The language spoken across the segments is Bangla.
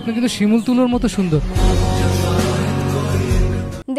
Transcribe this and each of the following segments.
আপনি কিন্তু শিমুল তুলোর মতো সুন্দর।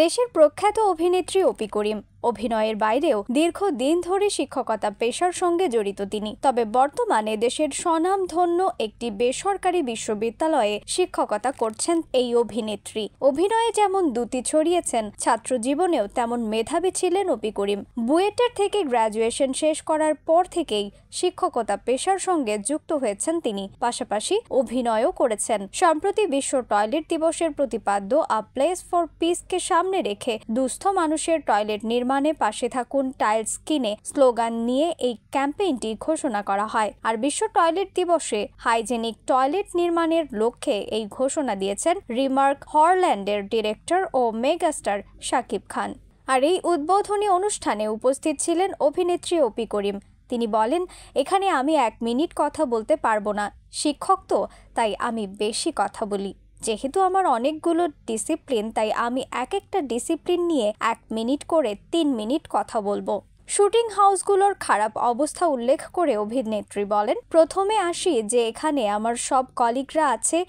দেশের প্রখ্যাত অভিনেত্রী অপি করিম। অভিনয়ের বাইরেও দীর্ঘদিন ধরে শিক্ষকতা পেশার সঙ্গে জড়িত তিনি। তবে বর্তমানে দেশের স্বনামধন্য একটি বেসরকারি বিশ্ববিদ্যালয়ে শিক্ষকতা করছেন এই অভিনেত্রী। অভিনয়ে যেমন দ্যুতি ছড়িয়েছেন, ছাত্র জীবনেও তেমন মেধাবী ছিলেন অপি করিম। বুয়েটের থেকে গ্র্যাজুয়েশন শেষ করার পর থেকেই শিক্ষকতা পেশার সঙ্গে যুক্ত হয়েছেন তিনি। পাশাপাশি অভিনয়ও করেছেন। সম্প্রতি বিশ্ব টয়লেট দিবসের প্রতিপাদ্য আ প্লেস ফর পিসকে সামনে রেখে দুস্থ মানুষের টয়লেট নির্মাণে পাশে থাকুন, টাইলস কিনে স্লোগান নিয়ে এই ক্যাম্পেইনটি ঘোষণা করা হয়। আর বিশ্ব টয়লেট দিবসে হাইজেনিক টয়লেট নির্মাণের লক্ষ্যে এই ঘোষণা দিয়েছেন রিমার্ক হরল্যান্ডের ডিরেক্টর ও মেগাস্টার শাকিব খান। আর এই উদ্বোধনী অনুষ্ঠানে উপস্থিত ছিলেন অভিনেত্রী অপি করিম। তিনি বলেন, এখানে আমি 1 মিনিট কথা বলতে পারবো না, শিক্ষক তো, তাই আমি বেশি কথা বলি। যেহেতু আমার অনেকগুলো ডিসিপ্লিন, তাই আমি একটা ডিসিপ্লিন নিয়ে 1 মিনিট করে 3 মিনিট কথা বলবো। শুটিং হাউসগুলোর খারাপ অবস্থা উল্লেখ করে অভিনেত্রী বলেন, প্রথমে আসি যে এখানে আমার সব কলিগরা আছে।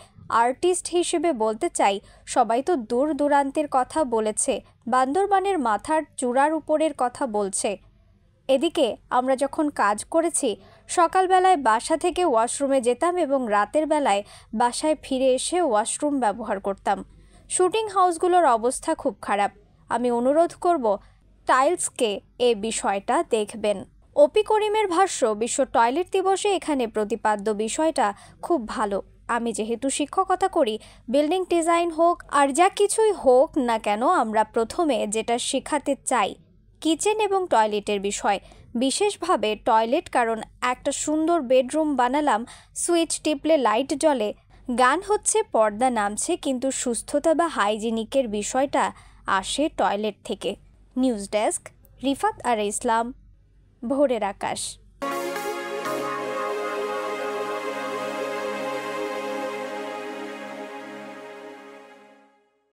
আর্টিস্ট হিসেবে বলতে চাই, সবাই তো দূর দূরান্তের কথা বলেছে, বান্দরবানের মাথার চূড়ার উপরের কথা বলছে। এদিকে আমরা যখন কাজ করেছি, সকালবেলায় বাসা থেকে ওয়াশরুমে যেতাম এবং রাতের বেলায় বাসায় ফিরে এসে ওয়াশরুম ব্যবহার করতাম। শুটিং হাউসগুলোর অবস্থা খুব খারাপ। আমি অনুরোধ করব টাইলসকে এ বিষয়টা দেখবেন। অপি করিমের ভাষ্য, বিশ্ব টয়লেট দিবসে এখানে প্রতিপাদ্য বিষয়টা খুব ভালো। আমি যেহেতু শিক্ষকতা করি, বিল্ডিং ডিজাইন হোক আর যা কিছুই হোক না কেন, আমরা প্রথমে যেটা শেখাতে চাই কিচেন এবং টয়লেটের বিষয়, বিশেষভাবে টয়লেট। কারণ একটা সুন্দর বেডরুম বানালাম, সুইচ টিপলে লাইট জ্বলে, গান হচ্ছে, পর্দা নামছে, কিন্তু সুস্থতা বা হাইজিনিকের বিষয়টা আসে টয়লেট থেকে। নিউজ ডেস্ক, রিফাত আর ইসলাম, ভোরের আকাশ।